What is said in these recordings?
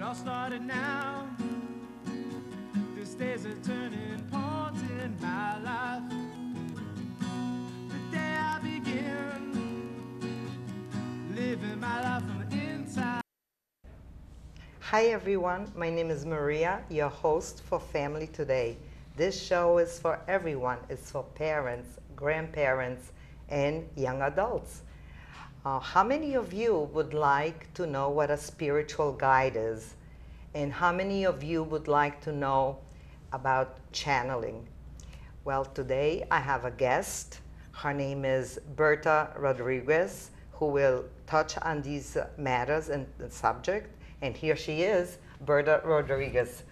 all started now. This day's a turning point in my life. The day I begin living my life from the inside. Hi everyone, my name is Maria, your host for Family Today. This show is for everyone. It's for parents, grandparents, and young adults. How many of you would like to know what a spiritual guide is? And how many of you would like to know about channeling? Well, today I have a guest. Her name is Berta Rodrigues, who will touch on these matters and the subject. And here she is, Berta Rodrigues.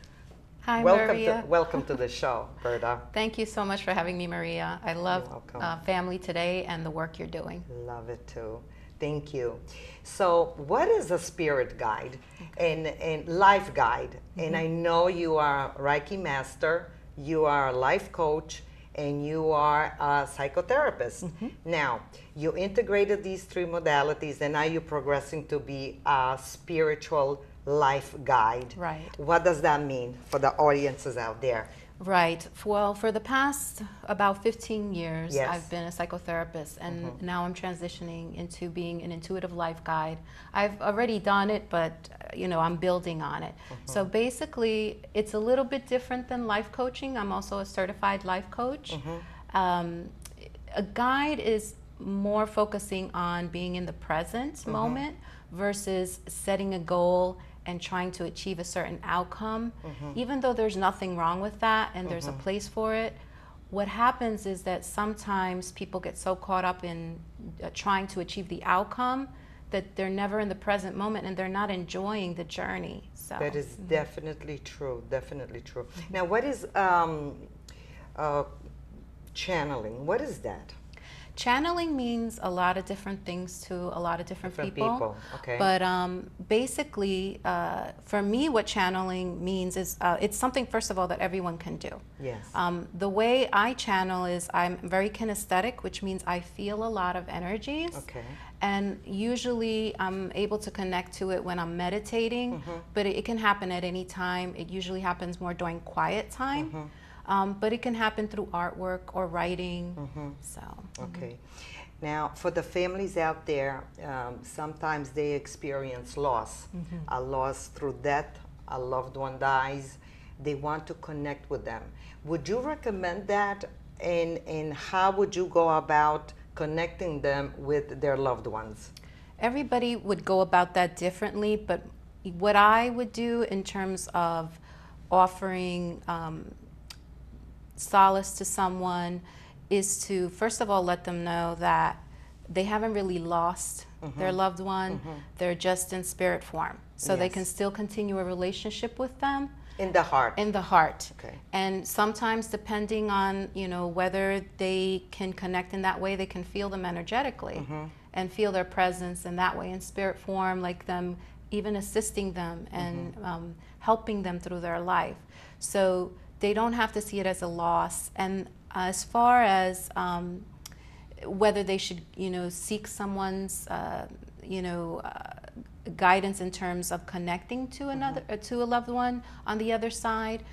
Hi, Maria. Welcome to the show, Berta. Thank you so much for having me, Maria. I love Family Today and the work you're doing. Love it too. Thank you. So what is a spirit guide and life guide? Mm-hmm. And I know you are a Reiki master, you are a life coach, and you are a psychotherapist. Mm-hmm. Now, you integrated these three modalities, and now you're progressing to be a spiritual life guide. Right. What does that mean for the audiences out there? Right. Well, for the past about 15 years, Yes. I've been a psychotherapist, and now I'm transitioning into being an intuitive life guide. I've already done it, but I'm building on it. So basically, it's a little bit different than life coaching. I'm also a certified life coach. A guide is more focusing on being in the present moment versus setting a goal and trying to achieve a certain outcome. Even though there's nothing wrong with that and there's a place for it, what happens is that sometimes people get so caught up in trying to achieve the outcome that they're never in the present moment and they're not enjoying the journey. So that is definitely true, definitely true. Now, what is channeling? What is that? Channeling means a lot of different things to a lot of different people. Okay. But basically, for me, what channeling means is it's something, first of all, that everyone can do. Yes. The way I channel is I'm very kinesthetic, which means I feel a lot of energies. Okay. And usually I'm able to connect to it when I'm meditating, but it can happen at any time. It usually happens more during quiet time. But it can happen through artwork or writing. Okay. Now, for the families out there, sometimes they experience loss, a loss through death, a loved one dies. They want to connect with them. Would you recommend that? And how would you go about connecting them with their loved ones? Everybody would go about that differently, but what I would do in terms of offering solace to someone is to, first of all, let them know that they haven't really lost their loved one. They're just in spirit form. So they can still continue a relationship with them. In the heart. In the heart. Okay. And sometimes, depending on, whether they can connect in that way, they can feel them energetically and feel their presence in that way, in spirit form, like them even assisting them and helping them through their life. So they don't have to see it as a loss. And as far as whether they should, seek someone's, guidance in terms of connecting to another, to a loved one on the other side,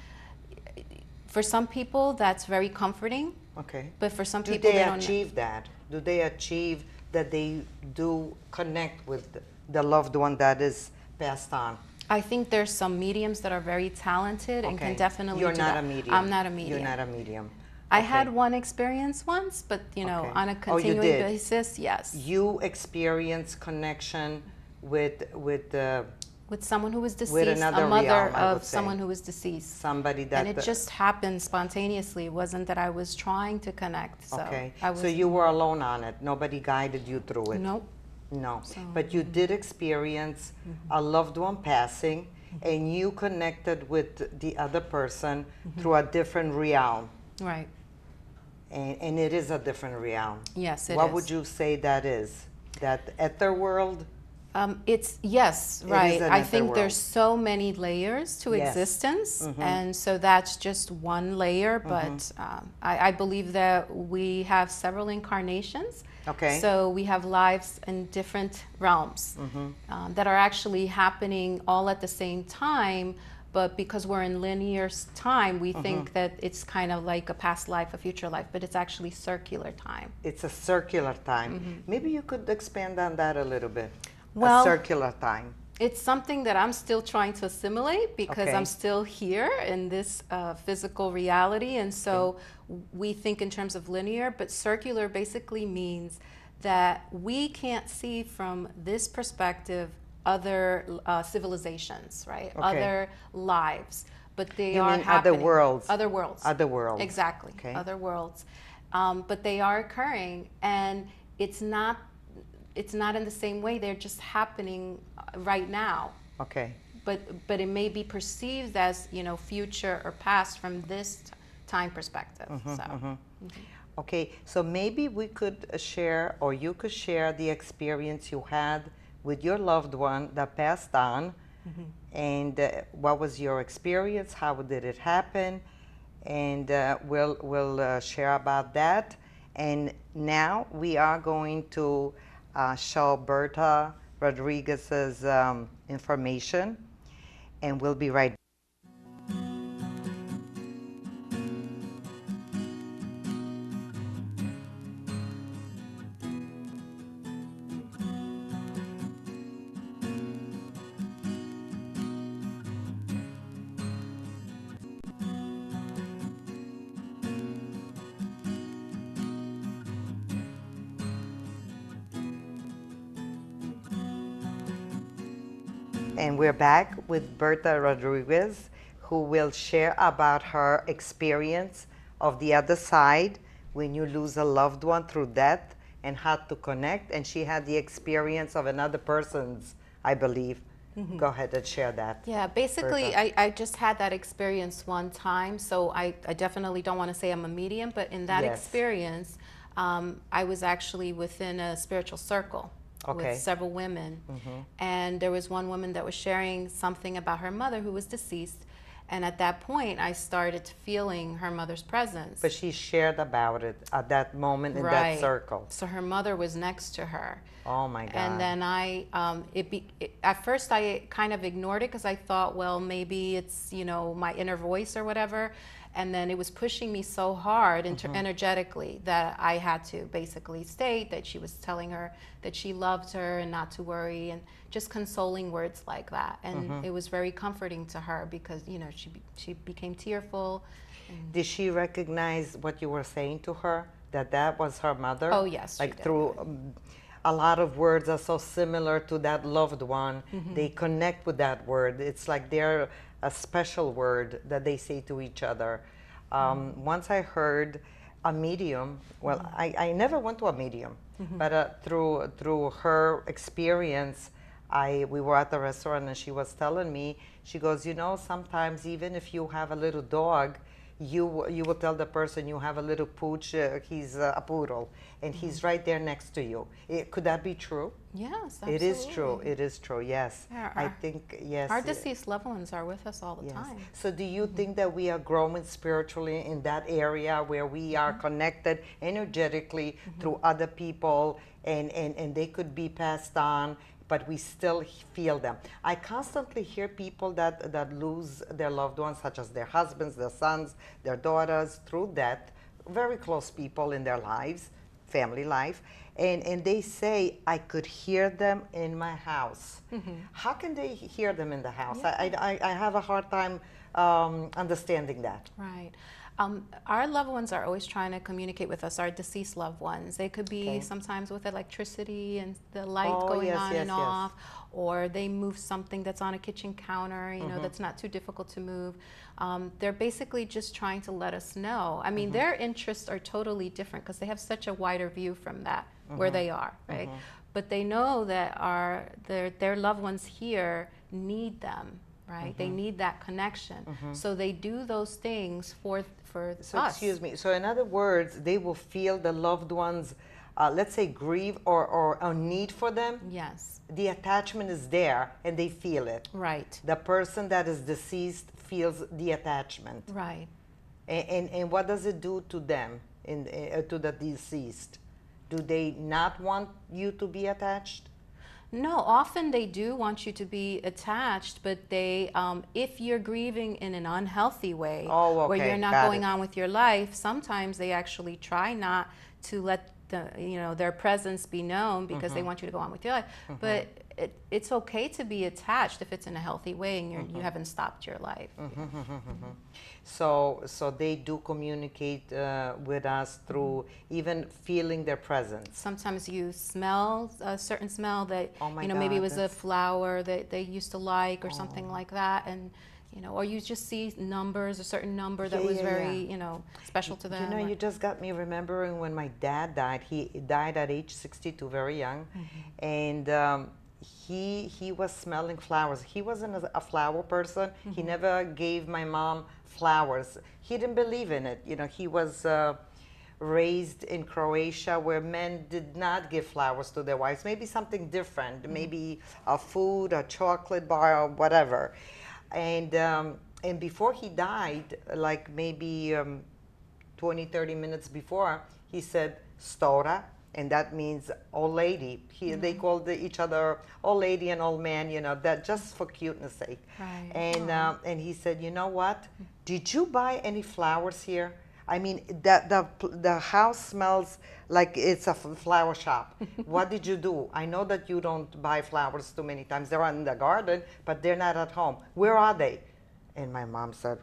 for some people that's very comforting. Okay. But for some people, do they don't achieve that? Do they achieve that they do connect with the loved one that is passed on? I think there's some mediums that are very talented and can definitely You're do not that. a medium. I'm not a medium. You're not a medium. I had one experience once, but on a continuing basis, yes. You experience connection with someone who was deceased, with another a mother realm, of someone who was deceased. Somebody that and it just happened spontaneously. It wasn't that I was trying to connect. So okay. so you were alone on it. Nobody guided you through it. Nope. No. So, but you did experience a loved one passing, and you connected with the other person through a different realm. Right. And it is a different realm. Yes, it is. What would you say that is? That ether world? It's yes, It right. is I another think world. there's so many layers to Yes. existence, and so that's just one layer. But I believe that we have several incarnations. Okay. So we have lives in different realms that are actually happening all at the same time. But because we're in linear time, we think that it's kind of like a past life, a future life, but it's actually circular time. It's a circular time. Maybe you could expand on that a little bit. Well, a circular time. It's something that I'm still trying to assimilate because Okay. I'm still here in this physical reality. And so we think in terms of linear, but circular basically means that we can't see from this perspective other civilizations, right? Okay. Other lives, but they You are mean happening. other worlds? Other worlds. Other worlds. Exactly. Okay. Other worlds. But they are occurring, and it's not in the same way. They're just happening right now. Okay. But it may be perceived as, you know, future or past from this time perspective. Okay, so maybe we could share, or you could share the experience you had with your loved one that passed on, and what was your experience? How did it happen? And we'll share about that. And now we are going to show Berta Rodriguez's information, and we'll be right back. And we're back with Berta Rodriguez, who will share about her experience of the other side when you lose a loved one through death and how to connect. And she had the experience of another person's, I believe. Go ahead and share that. Yeah, basically, I just had that experience one time, so I definitely don't want to say I'm a medium, but in that Yes. experience, I was actually within a spiritual circle. Okay. With several women, and there was one woman that was sharing something about her mother who was deceased, and at that point I started feeling her mother's presence. But she shared about it at that moment in that circle. So her mother was next to her. Oh my God. And then at first I kind of ignored it because I thought, well, maybe it's, you know, my inner voice or whatever. And then it was pushing me so hard energetically that I had to basically state that she was telling her that she loved her and not to worry, and just consoling words like that. And it was very comforting to her because, you know, she became tearful. Did she recognize what you were saying to her, that was her mother? Oh, yes, Like she did. through a lot of words are so similar to that loved one. They connect with that word. It's like they're a special word that they say to each other. Once I heard a medium, well, I never went to a medium, but through her experience, we were at the restaurant and she was telling me, she goes, you know, sometimes even if you have a little dog, you will tell the person you have a little pooch, he's a poodle, and he's right there next to you. Could that be true? Yes, It is absolutely. true. It is true. Yes. Yeah, I think yes. Our deceased loved ones are with us all the time. So do you think that we are growing spiritually in that area where we are connected energetically through other people, and they could be passed on, but we still feel them? I constantly hear people that lose their loved ones, such as their husbands, their sons, their daughters, through death, very close people in their lives, family life, and they say, I could hear them in my house. How can they hear them in the house? I have a hard time understanding that. Right. Our loved ones are always trying to communicate with us, our deceased loved ones. They could be sometimes with electricity and the light going on and off, or they move something that's on a kitchen counter, you know, that's not too difficult to move. They're basically just trying to let us know. I mean, their interests are totally different because they have such a wider view from that, where they are, right? But they know that their loved ones here need them. Right, they need that connection, so they do those things for So us. excuse me. So in other words, they will feel the loved ones let's say, grieve or a need for them, Yes. the attachment is there and they feel it. Right. The person that is deceased feels the attachment. Right. And what does it do to them, to the deceased? Do they not want you to be attached? No, often they do want you to be attached, but they, if you're grieving in an unhealthy way, Oh, where okay, you're not got going it. on with your life, sometimes they actually try not to let their presence be known because they want you to go on with your life. But it's okay to be attached if it's in a healthy way and you haven't stopped your life. So they do communicate with us through even feeling their presence. Sometimes you smell a certain smell that, Oh my maybe it God, was a that's- flower that they used to like or something like that. And, or you just see numbers, a certain number that Yeah, was yeah, very, special to them. You just got me remembering when my dad died. He died at age 62, very young, and he was smelling flowers. He wasn't a flower person. He never gave my mom flowers. He didn't believe in it. He was raised in Croatia where men did not give flowers to their wives. Maybe something different. Maybe a food, a chocolate bar, or whatever. And before he died, like maybe 20, 30 minutes before, he said, Stora, and that means old lady. They called each other old lady and old man, that just for cuteness sake. Right. And he said, you know what? Did you buy any flowers here? I mean, the house smells like it's a flower shop. What did you do? I know that you don't buy flowers too many times. They're in the garden, but they're not at home. Where are they? And my mom said,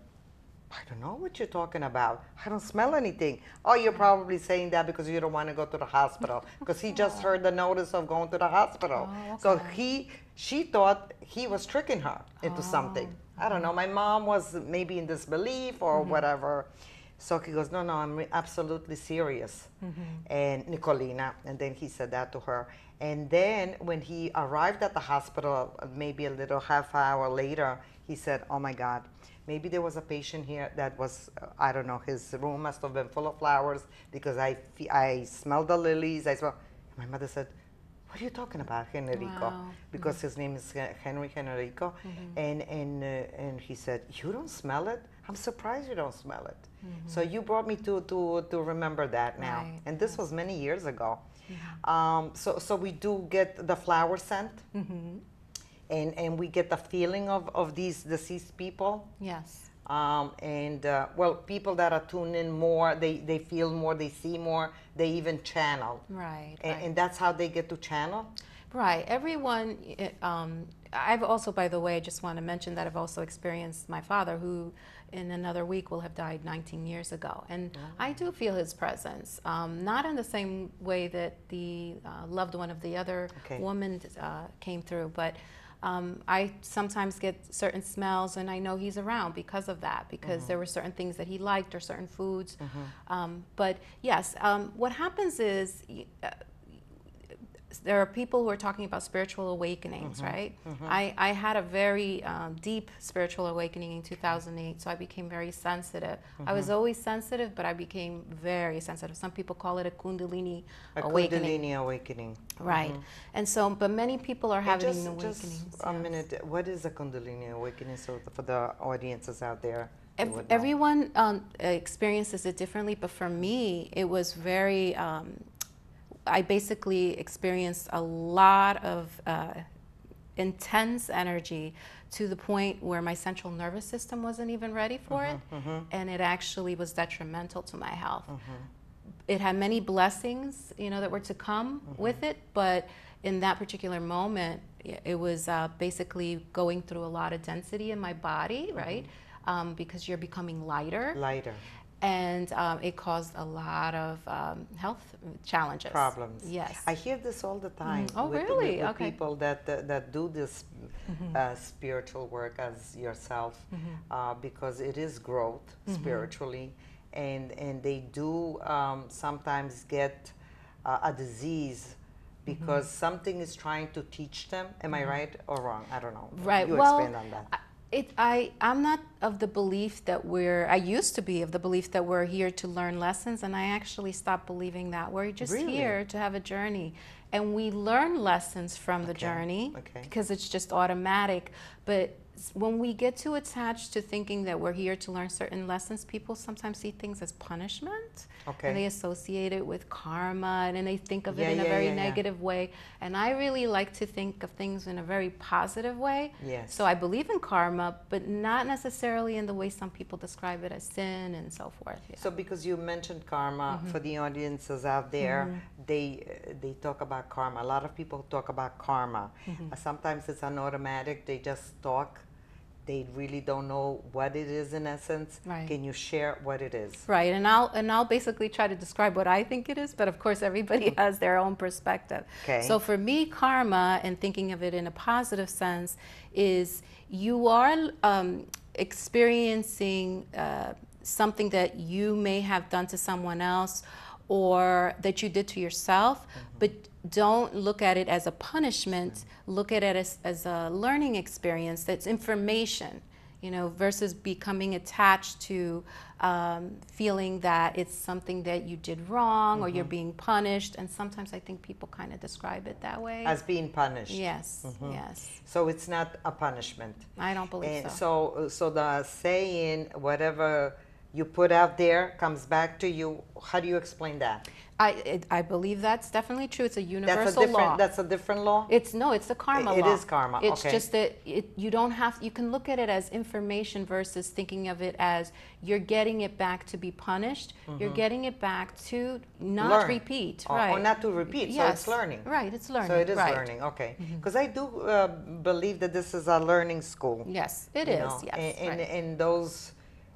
I don't know what you're talking about. I don't smell anything. Oh, you're probably saying that because you don't want to go to the hospital. Because he just heard the notice of going to the hospital. Oh, So okay. she thought he was tricking her into something. I don't know. My mom was maybe in disbelief or whatever. So he goes, no, I'm absolutely serious. And Nicolina, and then he said that to her. And then when he arrived at the hospital, maybe a little half hour later, he said, oh my God, maybe there was a patient here that was, I don't know, his room must have been full of flowers because I smelled the lilies. My mother said, what are you talking about, Henrico? Wow. Because his name is Henry Henrico. And he said, you don't smell it? I'm surprised you don't smell it. So you brought me to remember that now. Right. And this was many years ago. So we do get the flower scent. And we get the feeling of these deceased people. Yes. People that are tuned in more, they feel more, they see more, they even channel. Right. And that's how they get to channel? Right. Everyone, I've also, by the way, I just want to mention that I've also experienced my father, who in another week will have died 19 years ago. And I do feel his presence, not in the same way that the loved one of the other woman came through, but I sometimes get certain smells and I know he's around because of that, because there were certain things that he liked or certain foods. But yes, what happens is there are people who are talking about spiritual awakenings, right? I had a very deep spiritual awakening in 2008, so I became very sensitive. I was always sensitive, but I became very sensitive. Some people call it a Kundalini awakening. Kundalini awakening. Right. And so, but many people are having Just awakenings. a minute, what is a Kundalini awakening, so for the audiences out there? who would know? Everyone experiences it differently, but for me, it was very, I basically experienced a lot of intense energy to the point where my central nervous system wasn't even ready for it, and it actually was detrimental to my health. It had many blessings, that were to come with it, but in that particular moment, it was basically going through a lot of density in my body, right? Because you're becoming lighter. And it caused a lot of health challenges. Problems. Yes. I hear this all the time. Oh, with, really? With Okay. people that do this spiritual work as yourself, because it is growth spiritually, and they do sometimes get a disease because something is trying to teach them. Am I right or wrong? I don't know. Right. You Well, expand on that. I'm not of the belief that I used to be of the belief that we're here to learn lessons, and I actually stopped believing that. We're just Really? here to have a journey, and we learn lessons from the journey because it's just automatic. But when we get too attached to thinking that we're here to learn certain lessons, people sometimes see things as punishment, and they associate it with karma, and then they think of it in a very negative way. And I really like to think of things in a very positive way. Yes. So I believe in karma, but not necessarily in the way some people describe it as sin and so forth. Yeah. So because you mentioned karma, for the audiences out there, they talk about karma. A lot of people talk about karma. Sometimes it's an automatic. They just talk. They really don't know what it is in essence. Right. Can you share what it is? Right, and I'll basically try to describe what I think it is, but of course everybody has their own perspective. Okay. So for me, karma, and thinking of it in a positive sense, is you are experiencing something that you may have done to someone else or that you did to yourself, but don't look at it as a punishment. Look at it as a learning experience. That's information, versus becoming attached to feeling that it's something that you did wrong or you're being punished. And sometimes I think people kind of describe it that way. As being punished. Yes, yes. So it's not a punishment. I don't believe So the saying, whatever you put out there comes back to you. How do you explain that? I believe that's definitely true. It's a universal law. That's a different law? It's the karma law. It is karma. It's just that you can look at it as information versus thinking of it as you're getting it back to be punished. You're getting it back to not repeat. Right. Or not to repeat. Yes. So it's learning. Right. It's learning. So it is right. learning. Okay. Because I do believe that this is a learning school. Yes, it is. Yes. And those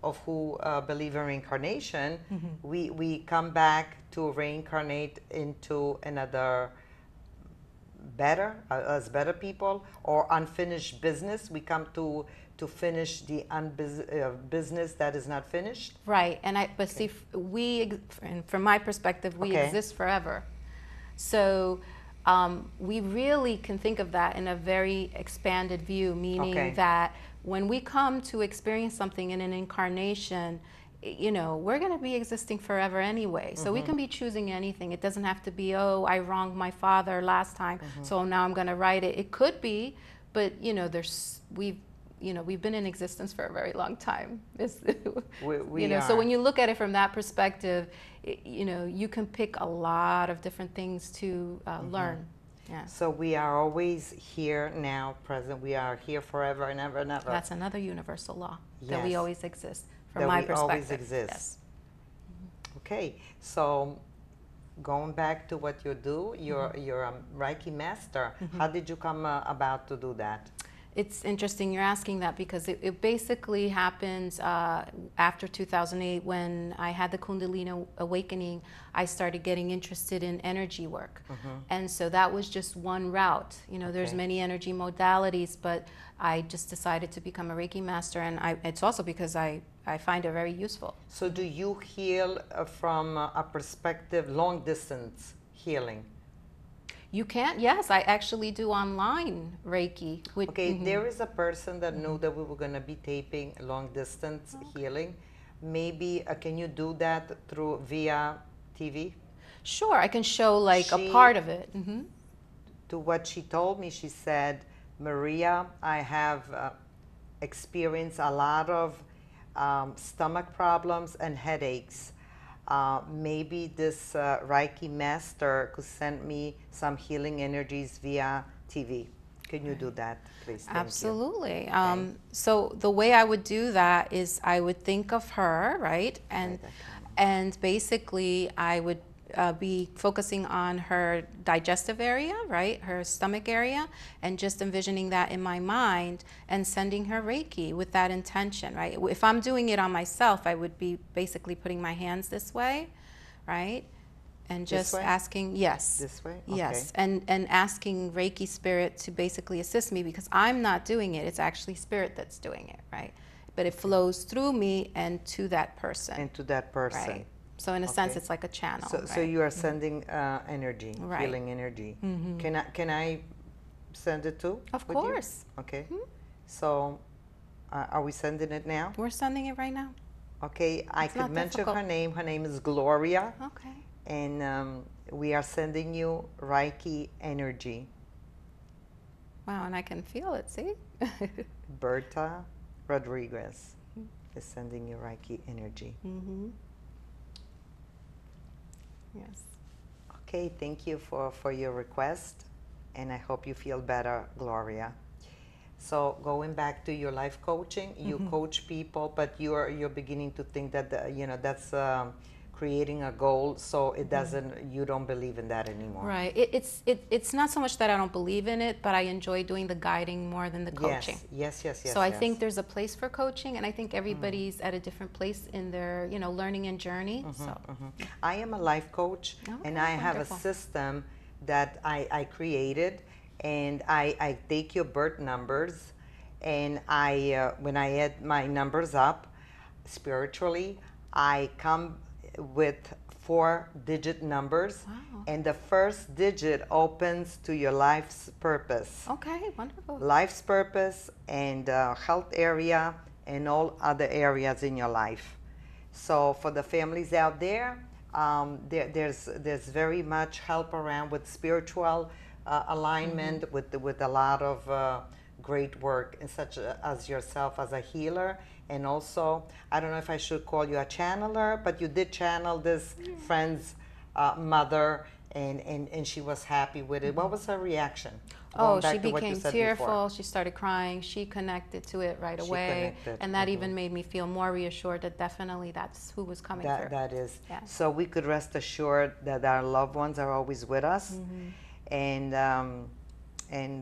of who believe in reincarnation, we come back to reincarnate into another better, as better people, or unfinished business. We come to finish the business that is not finished. Right, but see, and from my perspective, we exist forever. So we really can think of that in a very expanded view, meaning that when we come to experience something in an incarnation, we're going to be existing forever anyway. So we can be choosing anything. It doesn't have to be, I wronged my father last time, so now I'm going to write it. It could be, but we've been in existence for a very long time. So when you look at it from that perspective, you can pick a lot of different things to learn. Yeah. So we are always here now, present. We are here forever and ever and ever. That's another universal law, that we always exist, from that my we perspective. Always exist. Yes. Okay, so going back to what you do, you're a Reiki master. How did you come about to do that? It's interesting you're asking that, because it basically happened after 2008 when I had the Kundalini awakening. I started getting interested in energy work. And so that was just one route. There's many energy modalities, but I just decided to become a Reiki master, and it's also because I find it very useful. So do you heal from a perspective, long distance healing? You can, yes. I actually do online Reiki. There is a person that knew that we were going to be taping long distance healing. Maybe can you do that via TV? Sure, I can show a part of it. To what she told me, she said, Maria, I have experienced a lot of stomach problems and headaches. Maybe this Reiki master could send me some healing energies via TV. Can you do that, please? Thank Absolutely. You. So the way I would do that is I would think of her, right? And basically I would be focusing on her digestive area, right? Her stomach area, and just envisioning that in my mind and sending her Reiki with that intention, right? If I'm doing it on myself, I would be basically putting my hands this way, right? And just asking, yes. This way? Okay. Yes, and asking Reiki spirit to basically assist me, because I'm not doing it. It's actually spirit that's doing it, right? But it flows through me and to that person. And to that person. Right. So in a sense, it's like a channel. So you are sending energy, healing energy. Can I send it too? Of course. Okay. So Are we sending it now? We're sending it right now. Okay, I It's could not mention difficult. her name. Her name is Gloria, Okay. and we are sending you Reiki energy. Wow, and I can feel it, see? Berta Rodriguez is sending you Reiki energy. Mm-hmm. Yes. Okay, thank you for your request, and I hope you feel better, Gloria. So going back to your life coaching, you coach people, but you're beginning to think that that's creating a goal, so it doesn't. You don't believe in that anymore. Right. It's not so much that I don't believe in it, but I enjoy doing the guiding more than the coaching. Yes. So I think there's a place for coaching, and I think everybody's at a different place in their learning and journey. I am a life coach, and I have wonderful. a system that I created, and I take your birth numbers, and when I add my numbers up spiritually, I come with 4-digit numbers. Wow. And the first digit opens to your life's purpose. Okay, wonderful. Life's purpose and health area and all other areas in your life. So for the families out there, there's very much help around with spiritual alignment, with a lot of great work, and such as yourself as a healer. And also, I don't know if I should call you a channeler, but you did channel this friend's mother, and she was happy with it. What was her reaction? Oh, Going back she to what you became said tearful. before. She started crying. She connected to it right She away. connected. And that even made me feel more reassured that definitely that's who was coming through. That is. Yeah. So we could rest assured that our loved ones are always with us, and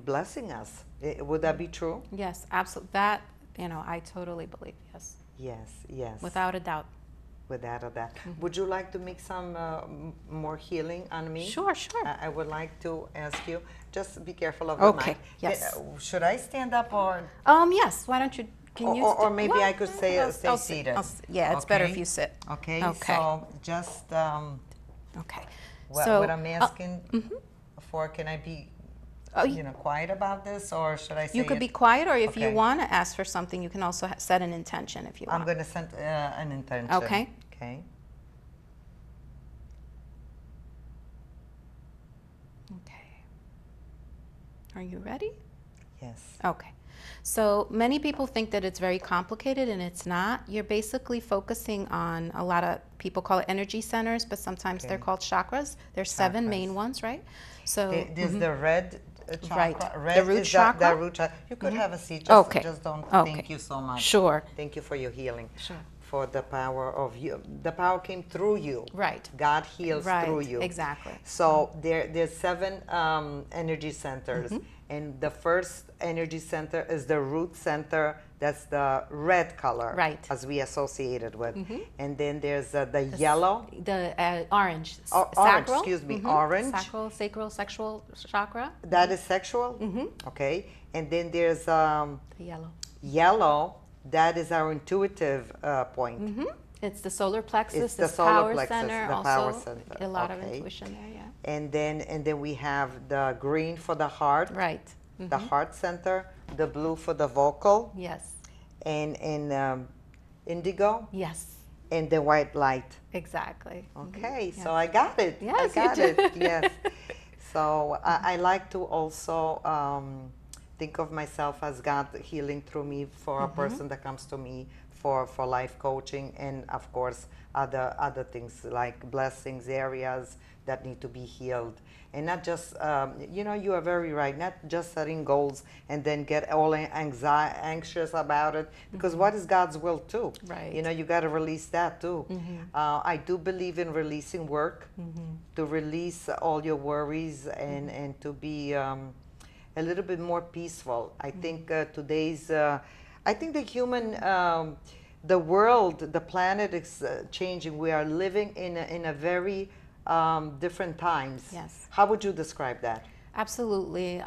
blessing us. Would that be true? Yes, absolutely. That, I totally believe, yes. Yes. Without a doubt. Without a doubt. Would you like to make some more healing on me? Sure. I would like to ask you, just be careful of the mic. Okay, yes. Should I stand up or? Yes, why don't you, Or maybe I could stay I'll seated. Yeah, it's better Okay. if you sit. Okay, Okay. so just Okay. what I'm asking for, can I be quiet about this, or should I say You could it? be quiet, or if you Okay. want to ask for something, you can also set an intention if you want. I'm going to send an intention. Okay. Okay. Okay. Are you ready? Yes. Okay. So many people think that it's very complicated, and it's not. You're basically focusing on, a lot of people call it energy centers, but sometimes they're called chakras. There's 7 main ones, right? So There's the red chakra. Right. Red The root is chakra. The root chakra. You could have a seat. Just, Okay. just don't. Okay. Thank you so much. Sure. Thank you for your healing. Sure. For the power of you. The power came through you. Right. God heals through Right. you. Exactly. So there's 7 energy centers, and the first energy center is the root center. That's the red color, Right. as we associated with. And then there's the yellow. The orange. Orange, Sacral. excuse me, orange. Sacral, sexual chakra. That is sexual. Okay. And then there's The yellow. yellow. That is our intuitive point. It's the solar plexus. It's the this solar power plexus, center. the Also, power center. a lot of Okay. intuition there. Yeah. And then we have the green for the heart, Right. the heart center, the blue for the vocal, Yes. and indigo, Yes. and the white light. Exactly. Okay, Yes. so I got it. Yes, I you got did. it. Yes. So I like to also think of myself as God healing through me for a person that comes to me for life coaching, and of course other things like blessings, areas that need to be healed. And not just, you are very right, not just setting goals and then get all anxious about it, because what is God's will too? Right. You got to release that too. I do believe in releasing work, to release all your worries and to be a little bit more peaceful. I think I think the human, the world, the planet is changing. We are living in a very different times. Yes. How would you describe that? Absolutely.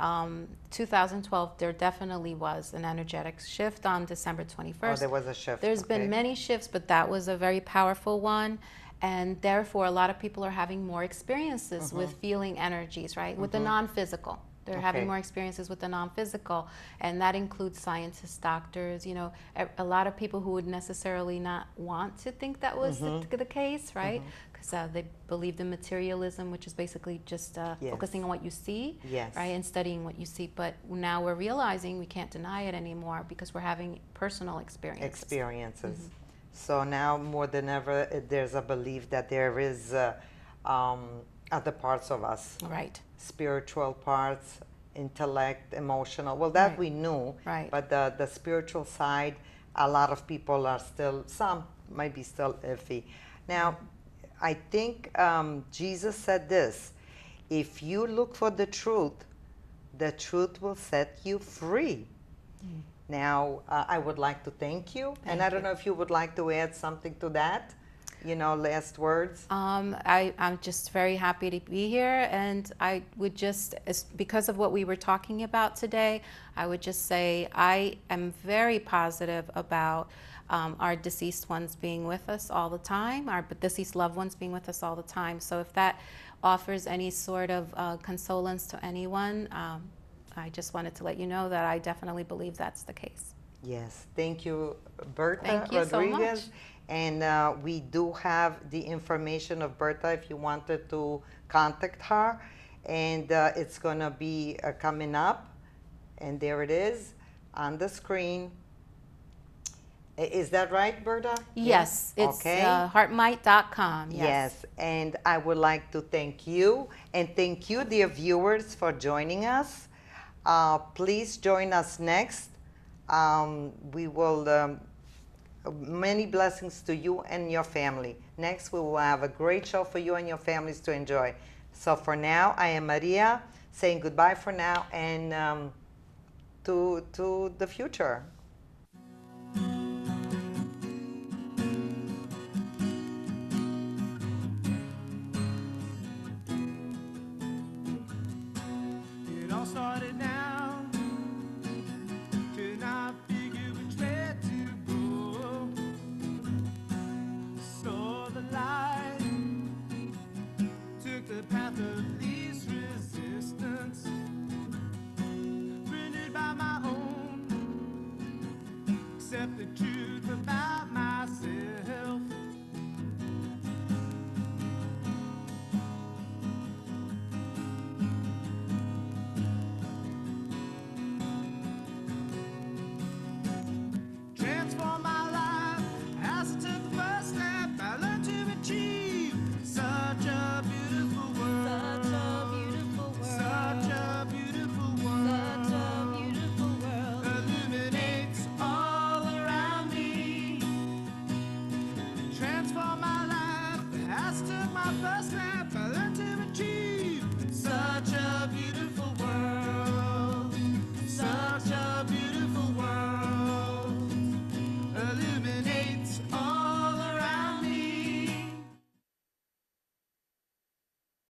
2012, there definitely was an energetic shift on December 21st. Oh, there was a shift. There's okay. been many shifts, but that was a very powerful one. And therefore, a lot of people are having more experiences with feeling energies, right? With the non-physical. They're having Okay. more experiences with the non-physical, and that includes scientists, doctors, you know, a lot of people who would necessarily not want to think that was the case, right? Because they believed in materialism, which is basically just Yes. focusing on what you see, Yes. right, and studying what you see. But now we're realizing we can't deny it anymore because we're having personal experiences. So now more than ever, there's a belief that there is other parts of us, Right. spiritual parts, intellect, emotional. Well, that Right. we knew, Right. but the spiritual side, a lot of people are still, some might be still iffy. Now, I think Jesus said this: if you look for the truth will set you free. Now, I would like to thank you, and Thank I don't you. know if you would like to add something to that, you know, last words. I'm just very happy to be here, and I would just, because of what we were talking about today, I would just say I am very positive about our deceased ones being with us all the time, our deceased loved ones being with us all the time. So if that offers any sort of consolence to anyone, I just wanted to let you know that I definitely believe that's the case. Yes, thank you, Berta Thank you so Rodriguez. much. And we do have the information of Berta if you wanted to contact her. And it's going to be coming up. And there it is on the screen. Is that right, Berta? Yes, it's okay. heartmite.com. Yes, and I would like to thank you and thank you, dear viewers, for joining us. Please join us next. We will, many blessings to you and your family. Next, we will have a great show for you and your families to enjoy. So for now, I am Maria saying goodbye for now and to the future. It all started now. Could not figure which way to go. Saw the light. Took the path of least resistance. Printed by my own. Accept the truth about myself. Transform my life as I took the first step. I learned to achieve such a beautiful world. Such a beautiful world. Such a beautiful world. Such a beautiful world. Illuminates all around me. Transform my life as I took my first step. I learned to achieve such a beautiful